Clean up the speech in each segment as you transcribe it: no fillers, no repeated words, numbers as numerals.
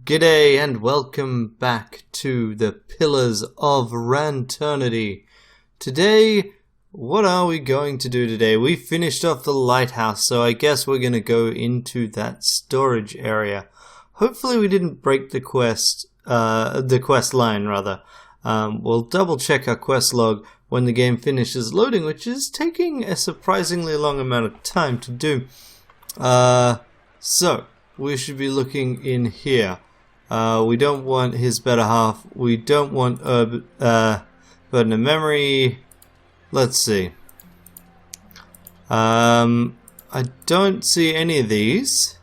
G'day and welcome back to the Pillars of Ranternity. Today, what are we going to do today? We finished off the lighthouse, so I guess we're going to go into that storage area. Hopefully we didn't break the quest line rather. We'll double check our quest log when the game finishes loading, which is taking a surprisingly long amount of time to do. So, we should be looking in here. We don't want his better half. We don't want burden of memory. Let's see. I don't see any of these.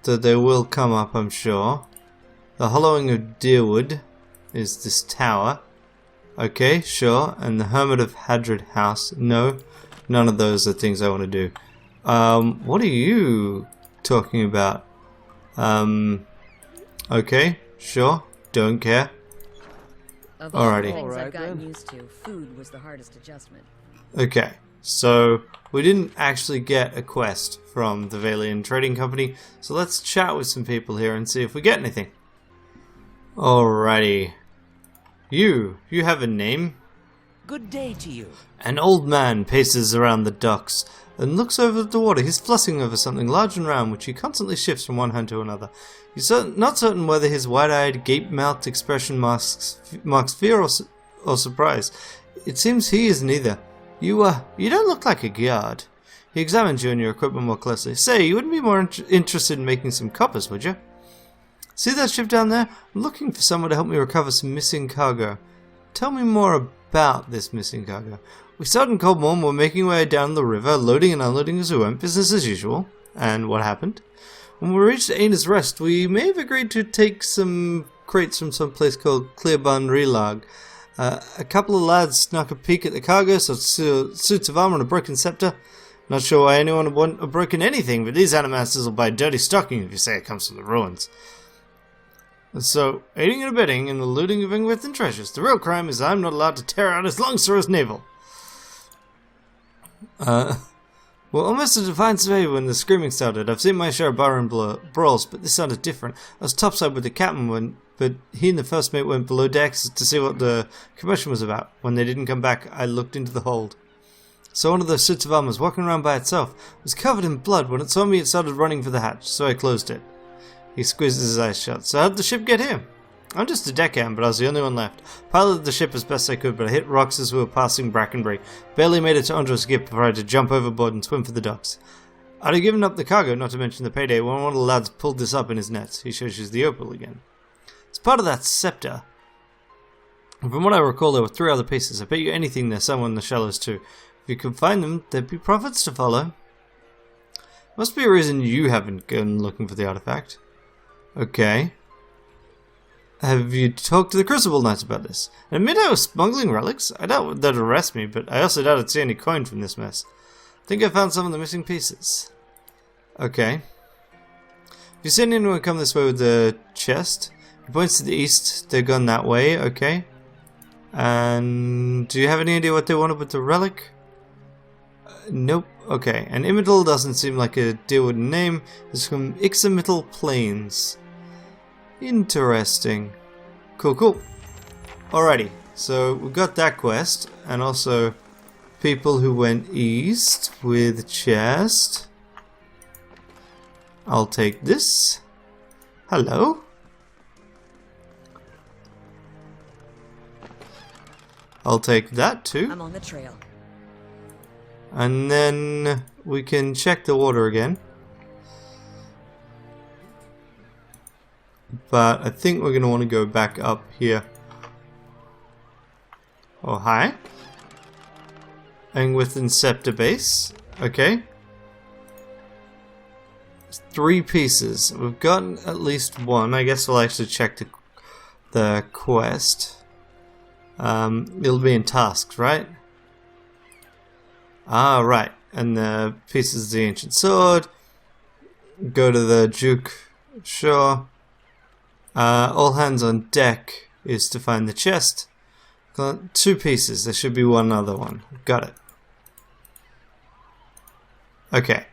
So they will come up, I'm sure. The Hollowing of Deerwood is this tower. Okay, sure. And the Hermit of Hadrid House. No, none of those are things I want to do. What are you talking about? Okay, sure, don't care. Of all the Alrighty. things I've gotten used to, food was the hardest adjustment. Okay, so we didn't actually get a quest from the Vailian Trading Company, so let's chat with some people here and see if we get anything. Alrighty. You have a name? Good day to you. An old man paces around the docks and looks over at the water. He's fussing over something large and round, which he constantly shifts from one hand to another. He's not certain whether his wide-eyed, gape-mouthed expression marks fear or surprise. It seems he is neither. You don't look like a guard. He examines you and your equipment more closely. Say, you wouldn't be more interested in making some coppers, would you? See that ship down there? I'm looking for someone to help me recover some missing cargo. Tell me more about this missing cargo. We started in Cold Morn, we're making our way down the river, loading and unloading as we went, business as usual. And what happened? When we reached Aina's Rest, we may have agreed to take some crates from some place called Clearburn Relag. A couple of lads snuck a peek at the cargo, so suits of armor and a broken scepter. Not sure why anyone would want a broken anything, but these animasters will buy dirty stocking if you say it comes from the ruins. So, aiding and abetting in the looting of Ingwerthen treasures. The real crime is I'm not allowed to tear out his lungs or his navel. Well, almost a defiant survey when the screaming started. I've seen my share of barroom brawls, but this sounded different. I was topside with the captain but he and the first mate went below decks to see what the commotion was about. When they didn't come back, I looked into the hold. So one of those suits of armor was walking around by itself. It was covered in blood. When it saw me, it started running for the hatch, so I closed it. He squeezed his eyes shut. So how'd the ship get here? I'm just a deckhand, but I was the only one left. Piloted the ship as best I could, but I hit rocks as we were passing Brackenbury. Barely made it to Andros Gip before I had to jump overboard and swim for the docks. I'd have given up the cargo, not to mention the payday, when one of the lads pulled this up in his nets. He shows you the opal again. It's part of that scepter. And from what I recall, there were 3 other pieces. I bet you anything there's somewhere in the shallows too. If you could find them, there'd be profits to follow. Must be a reason you haven't gone looking for the artifact. Okay. Have you talked to the Crucible Knights about this? And admit I was smuggling relics? I doubt they'd arrest me, but I also doubt I'd see any coin from this mess. I think I found some of the missing pieces. Okay. Have you seen anyone come this way with the chest? He points to the east. They're gone that way. Okay. And do you have any idea what they wanted with the relic? Nope. Okay. And Imidal doesn't seem like a Deerwood name. It's from Ixamital Plains. Interesting. Cool. Alrighty, so we got that quest, and also people who went east with chest. I'll take this. Hello. I'll take that too. I'm on the trail. And then we can check the water again. But I think we're going to want to go back up here. Oh, hi. Ingwerthen Scepter Base. Okay. 3 pieces. We've gotten at least 1. I guess we'll actually check the quest. It'll be in tasks, right? Ah, right. And the pieces of the ancient sword. Go to the Duke. Sure. All hands on deck is to find the chest. Got 2 pieces. There should be one other one. Got it. Okay.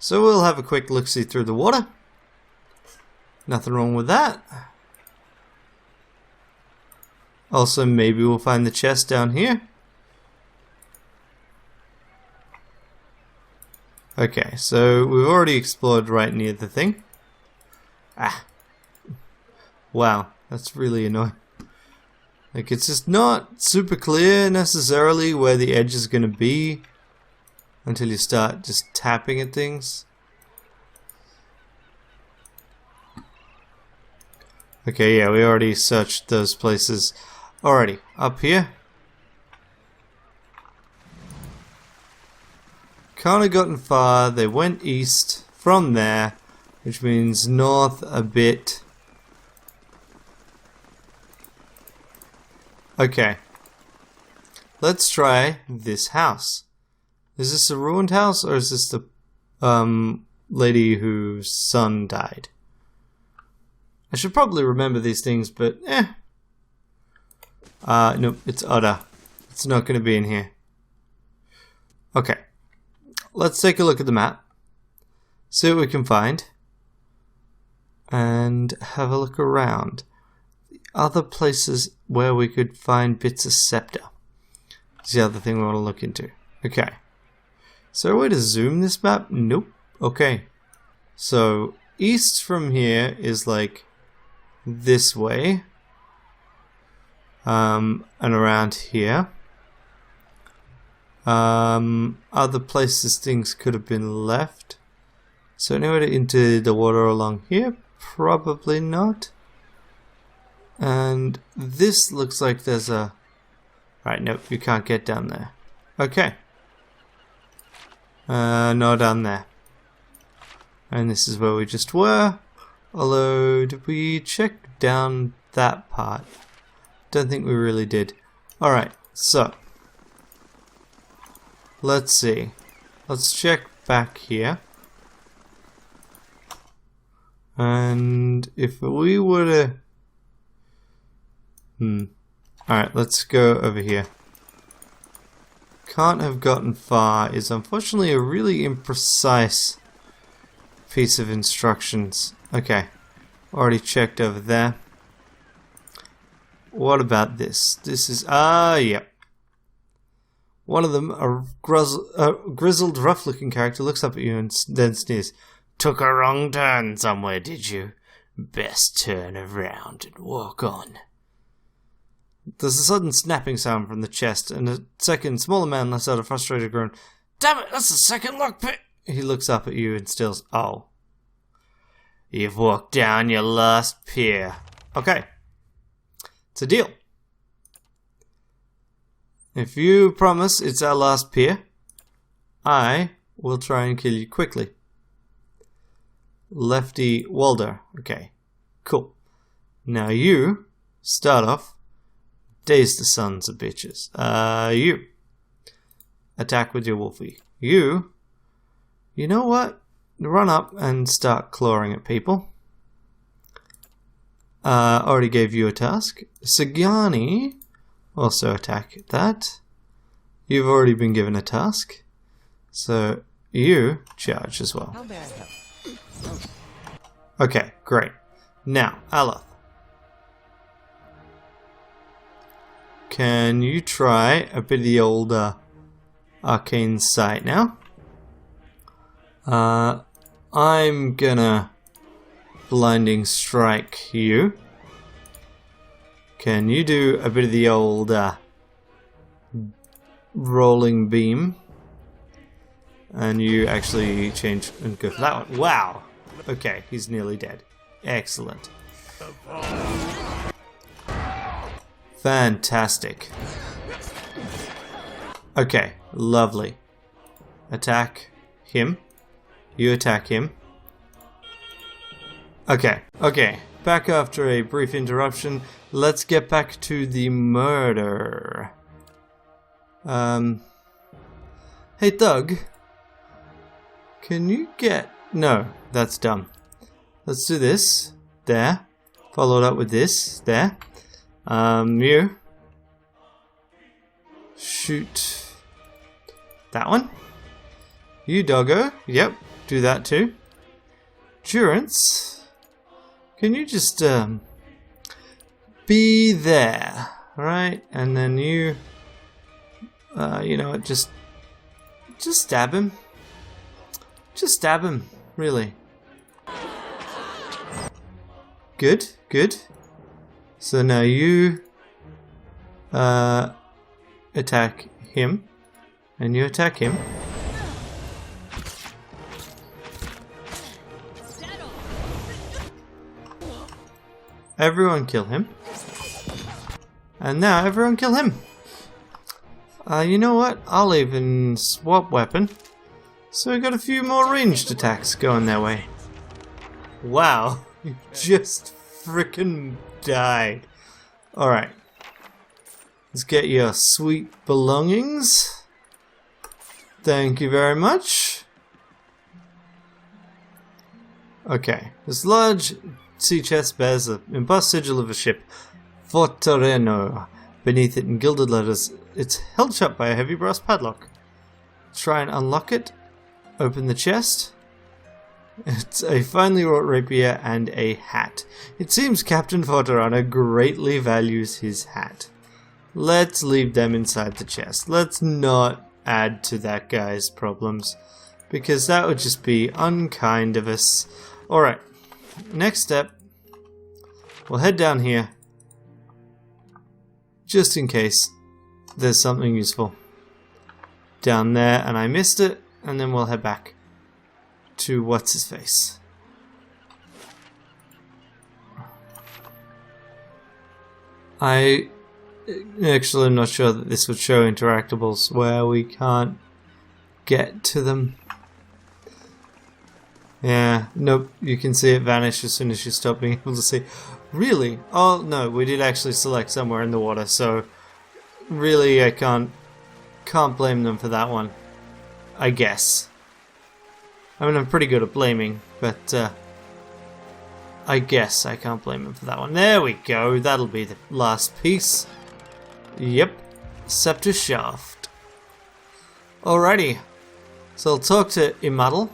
So we'll have a quick look-see through the water. Nothing wrong with that. Also, maybe we'll find the chest down here. Okay, so we've already explored right near the thing. Ah. Wow, that's really annoying. Like, it's just not super clear necessarily where the edge is going to be until you start just tapping at things. Okay, yeah, we already searched those places. Alrighty, up here. Can't have gotten far. They went east from there, which means north a bit. Okay. Let's try this house. Is this a ruined house, or is this the lady whose son died? I should probably remember these things, but nope, it's Oda. It's not going to be in here. Okay. Let's take a look at the map. See what we can find. And have a look around. The other places where we could find bits of scepter. Is the other thing we want to look into. Okay. Is there a way to zoom this map? Nope. Okay. So, east from here is like this way. And around here. Other places things could have been left. So anywhere into the water along here? Probably not. And this looks like there's a... Right, nope, you can't get down there. Okay. No, down there. And this is where we just were. Although, did we check down that part? Don't think we really did. Alright, so... Let's see. Let's check back here. And if we were to... Alright, let's go over here. Can't have gotten far is unfortunately a really imprecise piece of instructions. Okay. Already checked over there. What about this? This is... yep. One of them, a grizzled, rough-looking character, looks up at you and then sneers. Took a wrong turn somewhere, did you? Best turn around and walk on. There's a sudden snapping sound from the chest, and a second, smaller man lets out a frustrated groan. Damn it, that's the second lockpick! He looks up at you and stills. Oh. You've walked down your last pier. Okay. It's a deal. If you promise it's our last pier, I will try and kill you quickly. Lefty Walder. Okay, cool. Now you start off. Daze the sons of bitches. You attack with your wolfie. You know what? Run up and start clawing at people. Already gave you a task. Sagani. Also attack that. You've already been given a task. So you charge as well. Okay, great. Now, Aloth. Can you try a bit of the old arcane sight now? I'm gonna blinding strike you. Can you do a bit of the old rolling beam? And you actually change and go for that one. Wow! Okay, he's nearly dead. Excellent. Fantastic. Okay, lovely. Attack him. You attack him. Okay. Back after a brief interruption. Let's get back to the murder. Hey, Thug. Can you get... No, that's dumb. Let's do this. There. Followed up with this. There. You. Shoot. That one. You, doggo. Yep. Do that too. Durance. can you just be there, right? And then you, you know what? Just stab him. Just stab him, really. Good, good. So now you attack him, and you attack him. Everyone kill him. And now everyone kill him. You know what? I'll even swap weapon. So we got a few more ranged attacks going their way. Wow, you just frickin' died. Alright. Let's get your sweet belongings. Thank you very much. Okay, this large sea chest bears the embossed sigil of a ship, Fortereno. Beneath it in gilded letters, it's held shut by a heavy brass padlock. Try and unlock it. Open the chest. It's a finely wrought rapier and a hat. It seems Captain Forterano greatly values his hat. Let's leave them inside the chest. Let's not add to that guy's problems, because that would just be unkind of us. Alright, next step. We'll head down here, just in case there's something useful down there and I missed it, and then we'll head back to what's-his-face. I actually am not sure that this would show interactables where we can't get to them. Yeah, nope, you can see it vanish as soon as you stop being able to see. Really? Oh no, we did actually select somewhere in the water, so really I can't blame them for that one, I guess. I mean, I'm pretty good at blaming, but I guess I can't blame them for that one. There we go, that'll be the last piece. Yep, Scepter Shaft. Alrighty, so I'll talk to Immortal,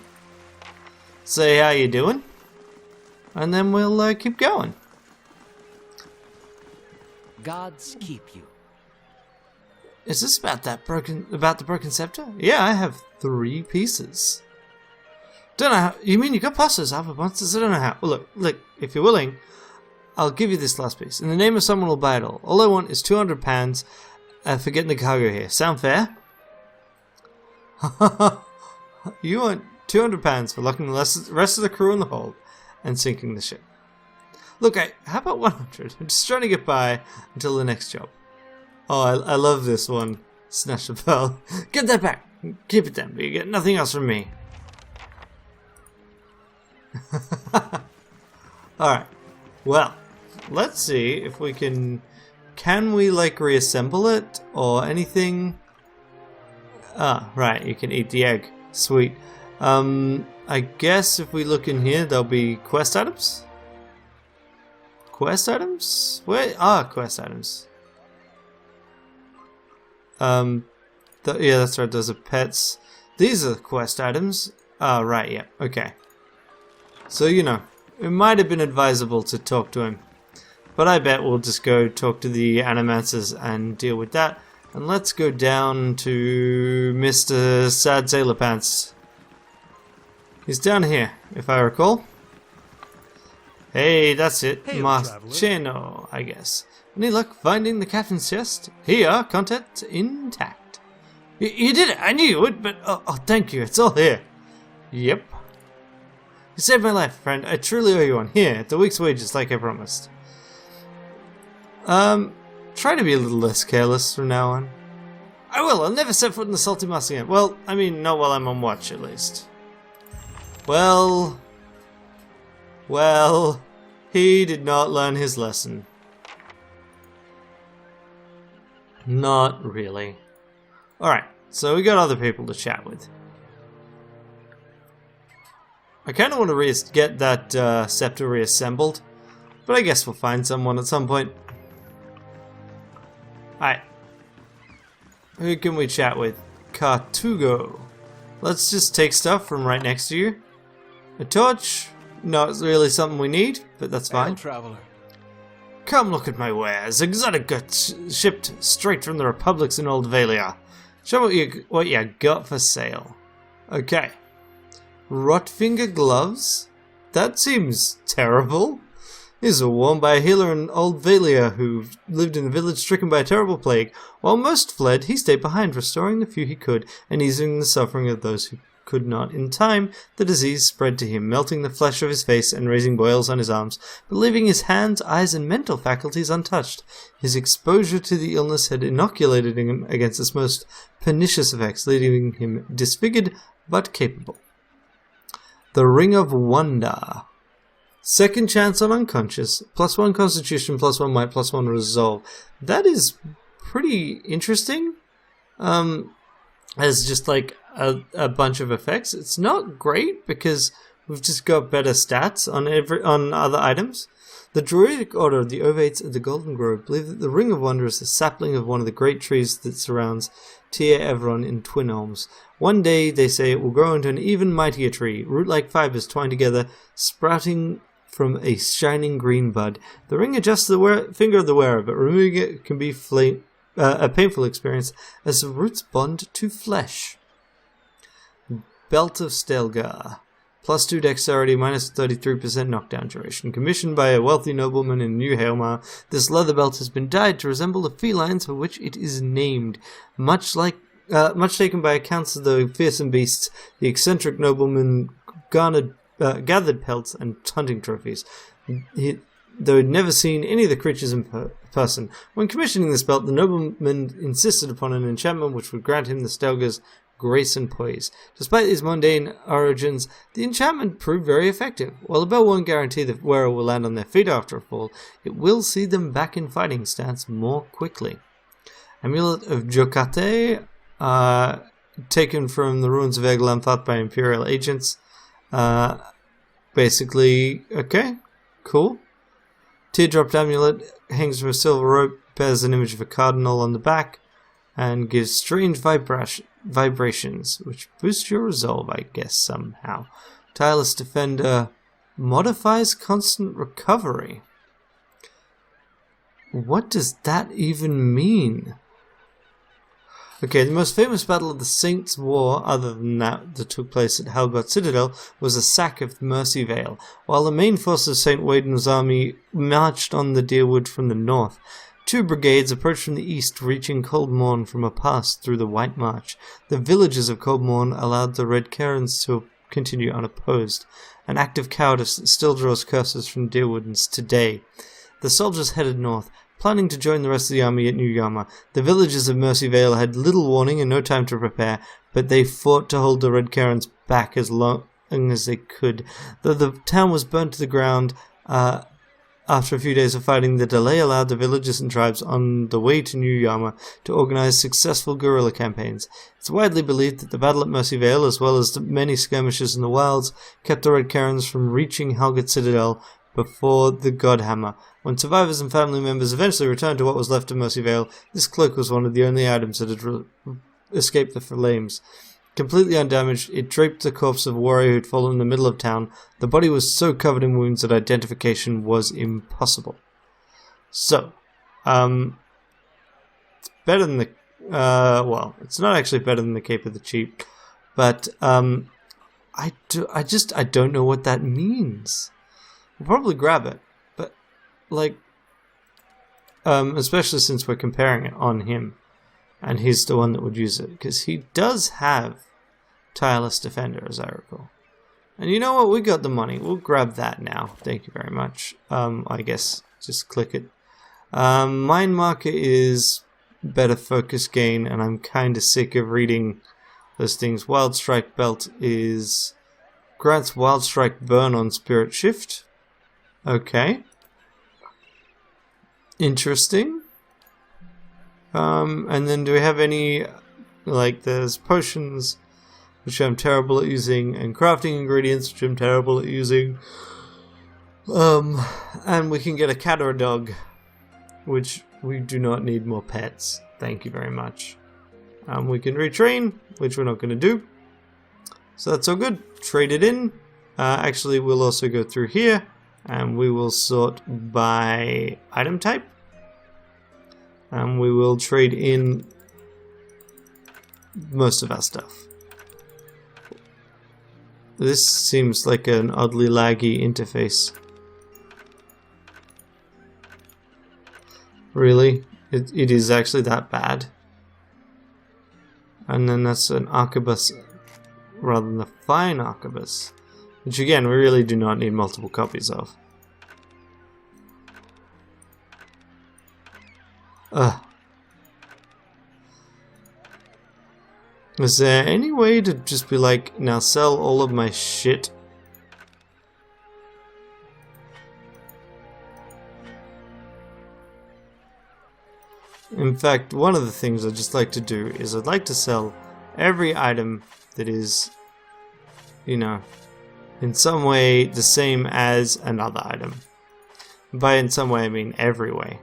say how you doing, and then we'll keep going. Gods keep you. Is this about the broken scepter? Yeah, I have 3 pieces. Don't know how. You mean you got passes out of monsters? I don't know how. Well, look. If you're willing, I'll give you this last piece. In the name of someone who'll buy it all. All I want is £200 for getting the cargo here. Sound fair? You want £200 for locking the rest of the crew in the hold and sinking the ship. Look, how about 100? I'm just trying to get by until the next job. Oh, I love this one. Snatch the pearl. Get that back. Keep it then, but you get nothing else from me. Alright. Well, let's see if we can we like reassemble it or anything? Ah, right, you can eat the egg. Sweet. I guess if we look in here, there'll be quest items? Quest items? Where are quest items? Yeah, that's right, those are pets. These are quest items. Ah, right, yeah, okay. So, you know, it might have been advisable to talk to him. But I bet we'll just go talk to the Animancers and deal with that. And let's go down to Mr. Sad Sailor Pants. He's down here, if I recall. Hey, that's it. Hail, Marceno, I guess. Any luck finding the captain's chest? Here, contents intact. You did it! I knew you would, but oh, thank you. It's all here. Yep. You saved my life, friend. I truly owe you one. Here, the week's wages, like I promised. Try to be a little less careless from now on. I will. I'll never set foot in the salty moss again. Well, I mean, not while I'm on watch, at least. Well, he did not learn his lesson. Not really. Alright, so we got other people to chat with. I kind of want to get that scepter reassembled, but I guess we'll find someone at some point. Alright. Who can we chat with? Cartugo. Let's just take stuff from right next to you. A torch? Not really something we need. but that's fine. Traveler. Come look at my wares. Exotic goods shipped straight from the republics in Old Vailian. Show what you got for sale. Okay. Rotfinger gloves? That seems terrible. These were worn by a healer in Old Vailian who lived in a village stricken by a terrible plague. While most fled, he stayed behind, restoring the few he could and easing the suffering of those who could not. In time, the disease spread to him, melting the flesh of his face and raising boils on his arms, but leaving his hands, eyes, and mental faculties untouched. His exposure to the illness had inoculated him against its most pernicious effects, leaving him disfigured but capable. The Ring of Wonder. Second chance on unconscious, +1 constitution, +1 might, +1 resolve. That is pretty interesting. As just like a bunch of effects. It's not great because we've just got better stats on other items. The Druidic Order of the Ovates of the Golden Grove believe that the Ring of Wonder is the sapling of one of the great trees that surrounds Tir Everon in Twin Elms. One day, they say, it will grow into an even mightier tree, root-like fibers twined together, sprouting from a shining green bud. The ring adjusts the finger of the wearer, but removing it can be a painful experience as the roots bond to flesh. Belt of Stelgar. +2 dexterity, -33% knockdown duration. Commissioned by a wealthy nobleman in New Helmar, this leather belt has been dyed to resemble the felines for which it is named. Much taken by accounts of the fearsome beasts, the eccentric nobleman gathered pelts and hunting trophies. Though he'd never seen any of the creatures in person. When commissioning this belt, the nobleman insisted upon an enchantment which would grant him the Stelgar's grace and poise. Despite these mundane origins, the enchantment proved very effective. While the belt won't guarantee the wearer will land on their feet after a fall, it will see them back in fighting stance more quickly. Amulet of Jokate, taken from the ruins of Eglanthe thought by Imperial agents. Basically, okay, cool. Teardrop amulet hangs from a silver rope, bears an image of a cardinal on the back, and gives strange vibrations, which boost your resolve, I guess, somehow. Tireless Defender modifies constant recovery. What does that even mean? Okay, the most famous battle of the Saints' War, other than that took place at Helgot Citadel, was the sack of Mercy Vale, while the main force of St. Waden's army marched on the Deerwood from the north. 2 brigades approached from the east, reaching Coldmorn from a pass through the White March. The villagers of Coldmorn allowed the Red Cairns to continue unopposed, an act of cowardice that still draws curses from Deerwoodens today. The soldiers headed north, planning to join the rest of the army at New Yarmouth. The villagers of Mercy Vale had little warning and no time to prepare, but they fought to hold the Red Cairns back as long as they could. Though the town was burnt to the ground, after a few days of fighting, the delay allowed the villages and tribes on the way to New Yarmouth to organize successful guerrilla campaigns. It's widely believed that the battle at Mercy Vale, as well as the many skirmishes in the wilds, kept the Red Cairns from reaching Helgot Citadel before the Godhammer. When survivors and family members eventually returned to what was left of Mercy Vale, this cloak was one of the only items that had escaped the flames. Completely undamaged, it draped the corpse of a warrior who had fallen in the middle of town. The body was so covered in wounds that identification was impossible. So, it's better than the, well, it's not actually better than the Cape of the Cheap, but, I don't know what that means. We'll probably grab it, but, like, especially since we're comparing it on him. And he's the one that would use it, because he does have Tireless Defender, as I recall. And you know what? We got the money. We'll grab that now. Thank you very much. I guess just click it. Mind Marker is better focus gain, and I'm kind of sick of reading those things. Wild Strike Belt is grants Wild Strike Burn on Spirit Shift. Okay. Interesting. And then do we have any, like, there's potions, which I'm terrible at using, and crafting ingredients, which I'm terrible at using. And we can get a cat or a dog, which we do not need more pets. Thank you very much. We can retrain, which we're not going to do. So that's all good. Trade it in. Actually, we'll also go through here And we will sort by item type. And we will trade in most of our stuff. This seems like an oddly laggy interface. Really? It is actually that bad? And then that's an arquebus rather than a fine arquebus. Which again, we really do not need multiple copies of. Ugh. Is there any way to just be like, now sell all of my shit? In fact, one of the things I'd just like to do is I'd like to sell every item that is, you know, in some way the same as another item. By in some way I mean every way.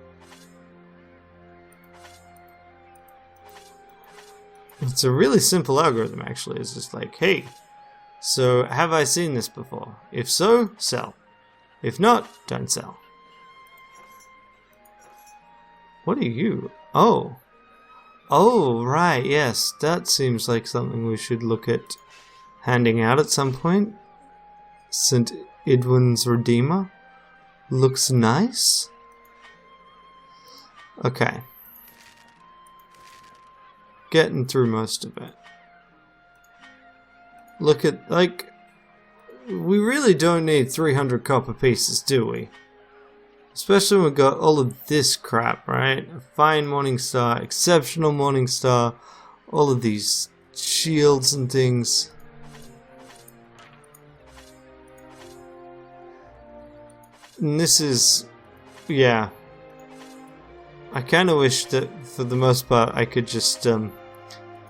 It's a really simple algorithm actually. It's just like, hey, so have I seen this before? If so, sell. If not, don't sell. What are you? Oh. Oh, right, yes. That seems like something we should look at handing out at some point. St. Edwin's Redeemer. Looks nice. Okay. Getting through most of it. Look at, like, we really don't need 300 copper pieces, do we? Especially when we've got all of this crap, right? A fine morning star, exceptional morning star, all of these shields and things. And this is, yeah. I kind of wish that for the most part I could just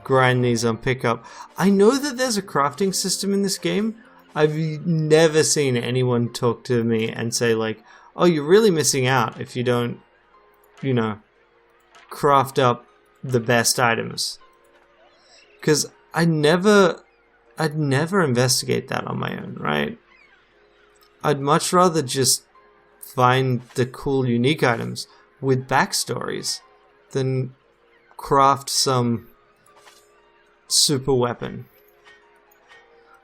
grind these on pickup. I know that there's a crafting system in this game. I've never seen anyone talk to me and say like, oh, you're really missing out if you don't, you know, craft up the best items. Because I'd never investigate that on my own, right? I'd much rather just find the cool, unique items with backstories than craft some super weapon.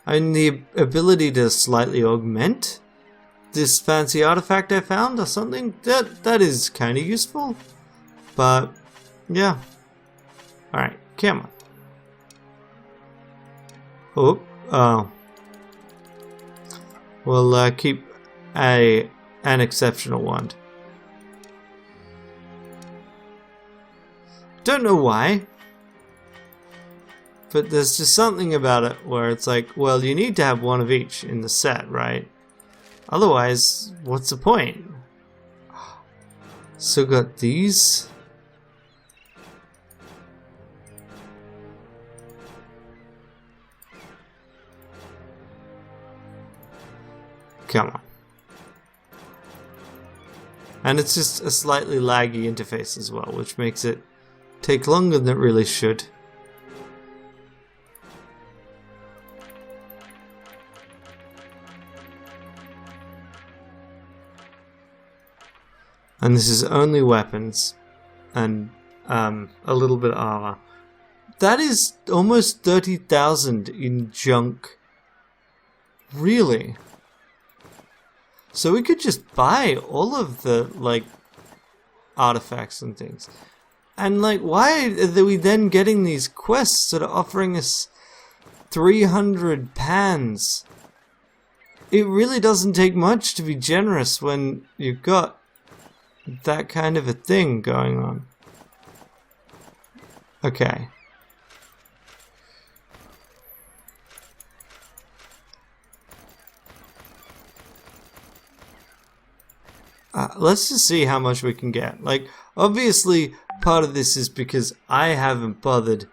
I mean, the ability to slightly augment this fancy artifact I found or something, that is kind of useful. But, yeah. Alright, come on. Oh, oh. We'll keep an exceptional wand. Don't know why, but there's just something about it where it's like, well, you need to have one of each in the set, right? Otherwise, what's the point? So got these. Come on. And it's just a slightly laggy interface as well, which makes it take longer than it really should. And this is only weapons and a little bit of armor. That is almost 30,000 in junk. Really? So we could just buy all of the, like, artifacts and things. And, like, why are we then getting these quests that are offering us 300 pans? It really doesn't take much to be generous when you've got that kind of a thing going on. Okay. Let's just see how much we can get. Like, obviously, part of this is because I haven't bothered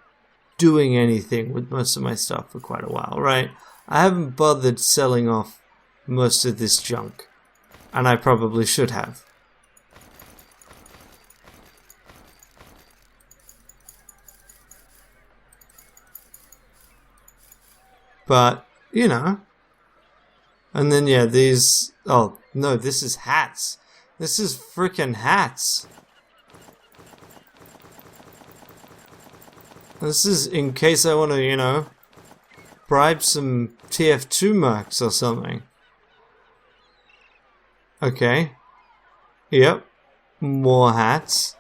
doing anything with most of my stuff for quite a while, right? I haven't bothered selling off most of this junk. And I probably should have. But, you know. And then, yeah, these... Oh, No, this is hats. This is frickin' hats. This is in case I want to, you know, bribe some TF2 mercs or something. Okay. Yep. More hats.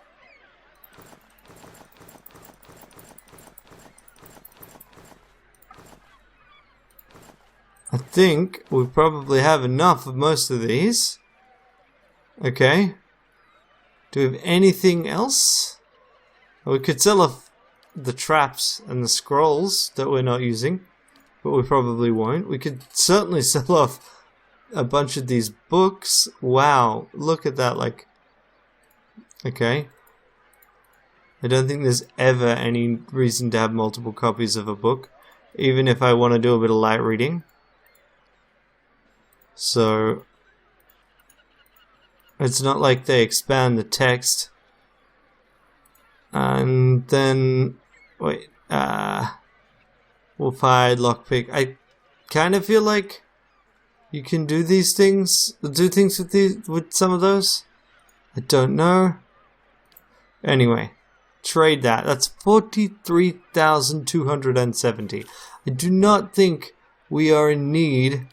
I think we probably have enough of most of these. Okay. Do we have anything else? We could sell off the traps and the scrolls that we're not using, but we probably won't. We could certainly sell off a bunch of these books. Wow, look at that, like... Okay. I don't think there's ever any reason to have multiple copies of a book, even if I want to do a bit of light reading. So... it's not like they expand the text. And then... wait, wolf-hide, lockpick. I kind of feel like you can do these things, with some of those. I don't know. Anyway, trade that. That's 43,270. I do not think we are in need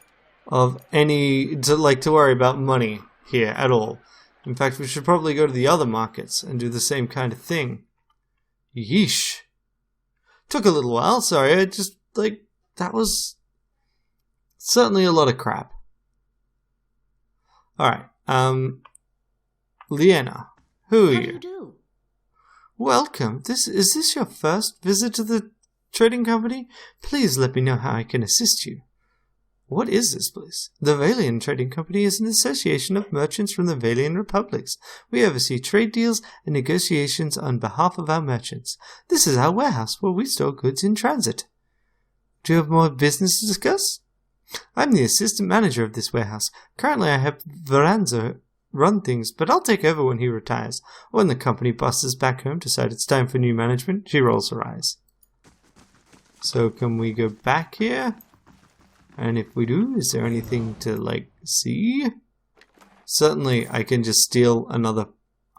of to worry about money here at all. In fact, we should probably go to the other markets and do the same kind of thing. Yeesh. Took a little while, sorry, I just, that was certainly a lot of crap. Alright, Liena, who are you? How do you do? Welcome. Is this your first visit to the trading company? Please let me know how I can assist you. What is this place? The Vailian Trading Company is an association of merchants from the Vailian republics. We oversee trade deals and negotiations on behalf of our merchants. This is our warehouse where we store goods in transit. Do you have more business to discuss? I'm the assistant manager of this warehouse. Currently I have Veranza run things, but I'll take over when he retires. When the company bosses back home decide it's time for new management, she rolls her eyes. So can we go back here? And if we do, is there anything to, see? Certainly, I can just steal another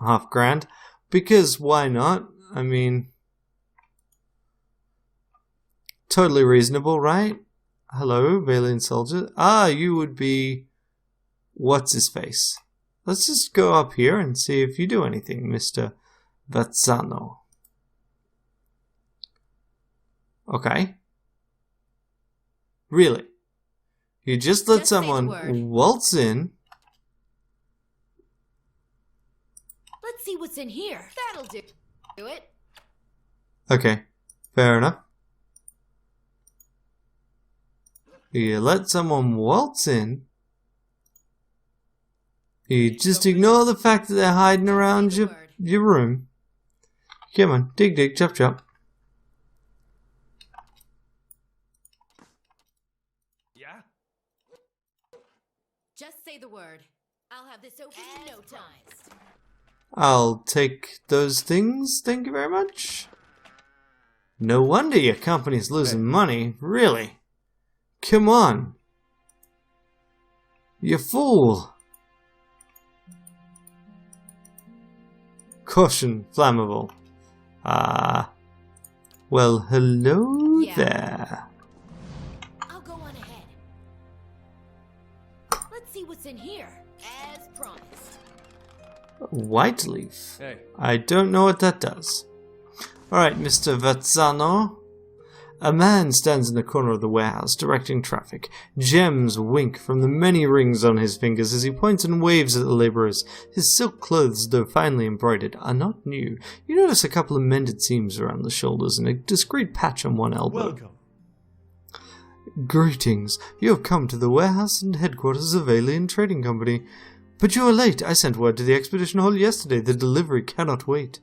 $500. Because why not? I mean... totally reasonable, right? Hello, Vailian soldier. Ah, you would be... what's-his-face? Let's just go up here and see if you do anything, Mr. Vazzano. Okay. Really? You just let someone waltz in. Let's see what's in here. That'll do it. Okay, fair enough. You let someone waltz in. You just ignore the fact that they're hiding around your room. Come on, dig dig, chop chop. Just say the word. I'll have this open in no time. I'll take those things, thank you very much. No wonder your company's losing money, really. Come on. You fool. Caution, flammable. Well, hello there. I'll go on ahead. Let's see what's in here, as promised. White leaf. Hey. I don't know what that does. Alright, Mr. Vazzano. A man stands in the corner of the warehouse, directing traffic. Gems wink from the many rings on his fingers as he points and waves at the laborers. His silk clothes, though finely embroidered, are not new. You notice a couple of mended seams around the shoulders and a discreet patch on one elbow. Welcome. Greetings. You have come to the warehouse and headquarters of Vailian Trading Company. But you are late. I sent word to the expedition hall yesterday. The delivery cannot wait.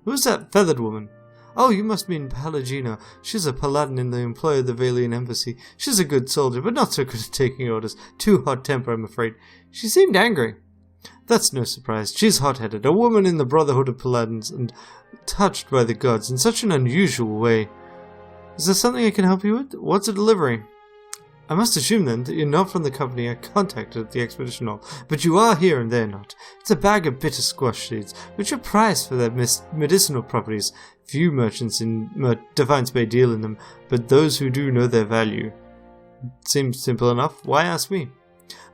Who's that feathered woman? Oh, you must mean Palagina. She's a paladin in the employ of the Vailian embassy. She's a good soldier, but not so good at taking orders. Too hot-tempered, I'm afraid. She seemed angry. That's no surprise. She's hot-headed, a woman in the Brotherhood of Paladins, and touched by the gods in such an unusual way. Is there something I can help you with? What's a delivery? I must assume then that you're not from the company I contacted at the expedition hall, but you are here and they're not. It's a bag of bitter squash seeds, which are prized for their medicinal properties. Few merchants in Defiance Bay deal in them, but those who do know their value. Seems simple enough. Why ask me?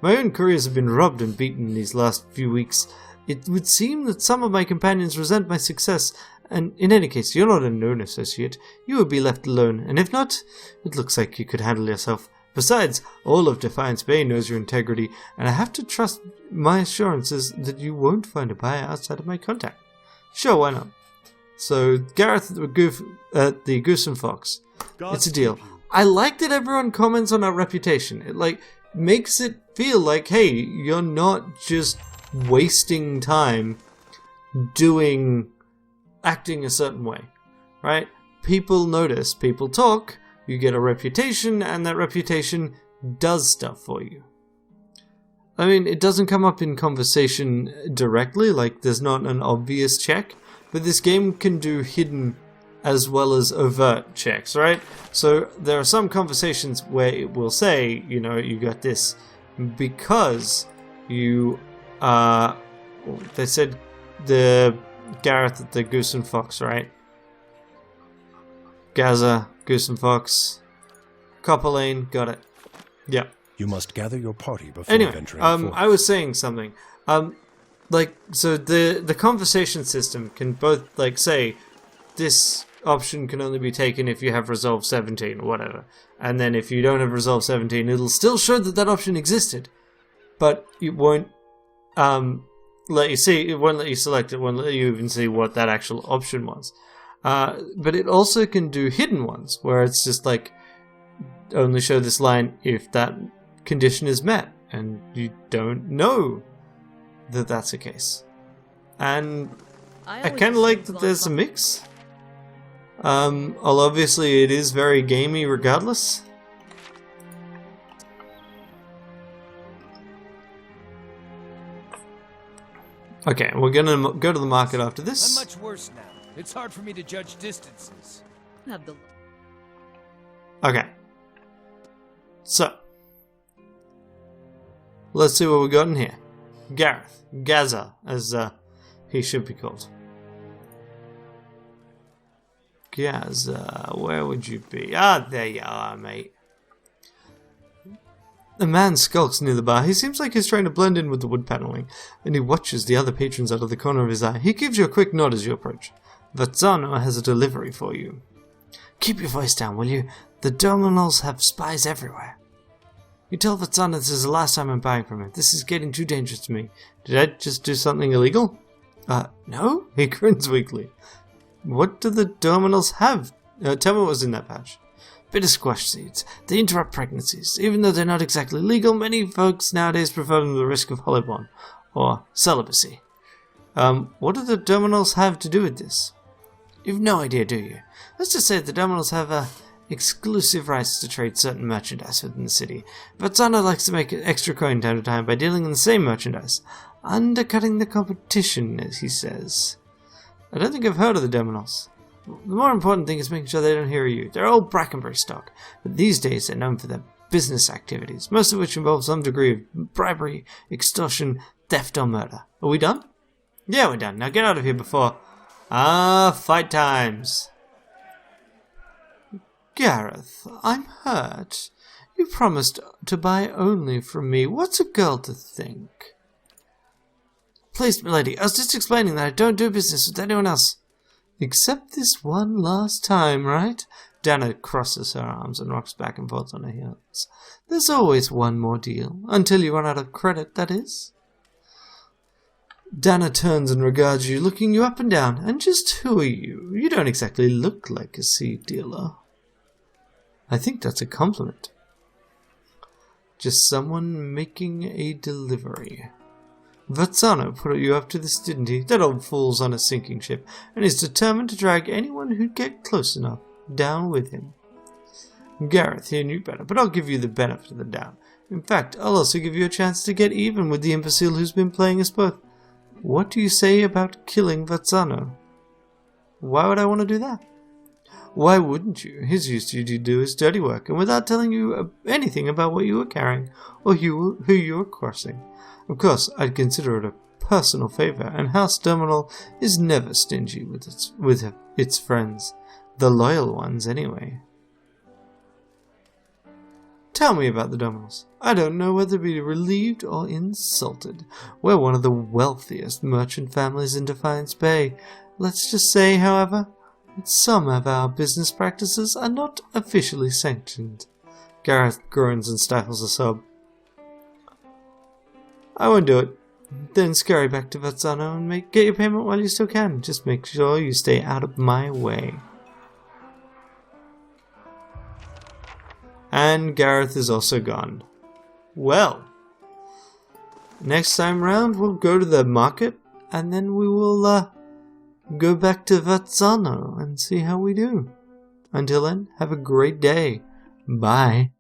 My own couriers have been robbed and beaten these last few weeks. It would seem that some of my companions resent my success, and in any case, you're not a known associate. You will be left alone, and if not, it looks like you could handle yourself. Besides, all of Defiance Bay knows your integrity, and I have to trust my assurances that you won't find a buyer outside of my contact. Sure, why not? So, Gareth at the Goose and Fox. It's a deal. I like that everyone comments on our reputation. It, makes it feel like, hey, you're not just wasting time acting a certain way, right? People notice, people talk, you get a reputation, and that reputation does stuff for you. I mean, it doesn't come up in conversation directly, like there's not an obvious check, but this game can do hidden as well as overt checks, right? So there are some conversations where it will say, you know, you got this because you, they said the Gareth at the Goose and Fox, right? Gaza, Goose and Fox, Copper Lane, got it. Yeah. You must gather your party before Anyway, venturing forth. I was saying something. So the conversation system can both, say, this option can only be taken if you have Resolve 17 or whatever. And then if you don't have Resolve 17, it'll still show that that option existed. But it won't let you see, it won't let you select it, won't let you even see what that actual option was. But it also can do hidden ones, where it's just only show this line if that condition is met, and you don't know that that's the case. And I kind of like that there's a mix. Although obviously it is very gamey regardless. Okay, we're gonna go to the market after this. I'm much worse now. It's hard for me to judge distances. Have the Okay. So, let's see what we got in here. Gareth. Gaza, as he should be called. Gaza, where would you be? Ah, there you are, mate. A man skulks near the bar. He seems like he's trying to blend in with the wood paneling, and he watches the other patrons out of the corner of his eye. He gives you a quick nod as you approach. Vazzano has a delivery for you. Keep your voice down, will you? The Dominals have spies everywhere. You tell Vazzano this is the last time I'm buying from him. This is getting too dangerous to me. Did I just do something illegal? No? He grins weakly. What do the Dominals have? Tell me what was in that pouch. Bitter squash seeds. They interrupt pregnancies. Even though they're not exactly legal, many folks nowadays prefer them to the risk of hollyborn, or celibacy. What do the Dominals have to do with this? You've no idea, do you? Let's just say the Dominals have exclusive rights to trade certain merchandise within the city. Vazzano likes to make extra coin time to time by dealing in the same merchandise, undercutting the competition, as he says. I don't think I've heard of the Dominals. The more important thing is making sure they don't hear you. They're old Brackenbury stock, but these days they're known for their business activities, most of which involve some degree of bribery, extortion, theft, or murder. Are we done? Yeah, we're done. Now get out of here before... fight times. Gareth, I'm hurt. You promised to buy only from me. What's a girl to think? Please, milady, I was just explaining that I don't do business with anyone else. Except this one last time, right? Dana crosses her arms and rocks back and forth on her heels. There's always one more deal. Until you run out of credit, that is. Dana turns and regards you, looking you up and down. And just who are you? You don't exactly look like a seed dealer. I think that's a compliment. Just someone making a delivery. Vazzano put you up to this, didn't he? That old fool's on a sinking ship, and is determined to drag anyone who'd get close enough down with him. Gareth, he knew better, but I'll give you the benefit of the doubt. In fact, I'll also give you a chance to get even with the imbecile who's been playing us both. What do you say about killing Vazzano? Why would I want to do that? Why wouldn't you? He's used you to do his dirty work, and without telling you anything about what you were carrying, or who you were crossing. Of course, I'd consider it a personal favor, and House Terminal is never stingy with its friends. The loyal ones, anyway. Tell me about the Dominoes. I don't know whether to be relieved or insulted. We're one of the wealthiest merchant families in Defiance Bay. Let's just say, however, that some of our business practices are not officially sanctioned. Gareth groans and stifles a sob. I won't do it. Then scurry back to Vazzano and get your payment while you still can. Just make sure you stay out of my way. And Gareth is also gone. Well, next time round we'll go to the market and then we will go back to Vazzano and see how we do. Until then, have a great day. Bye.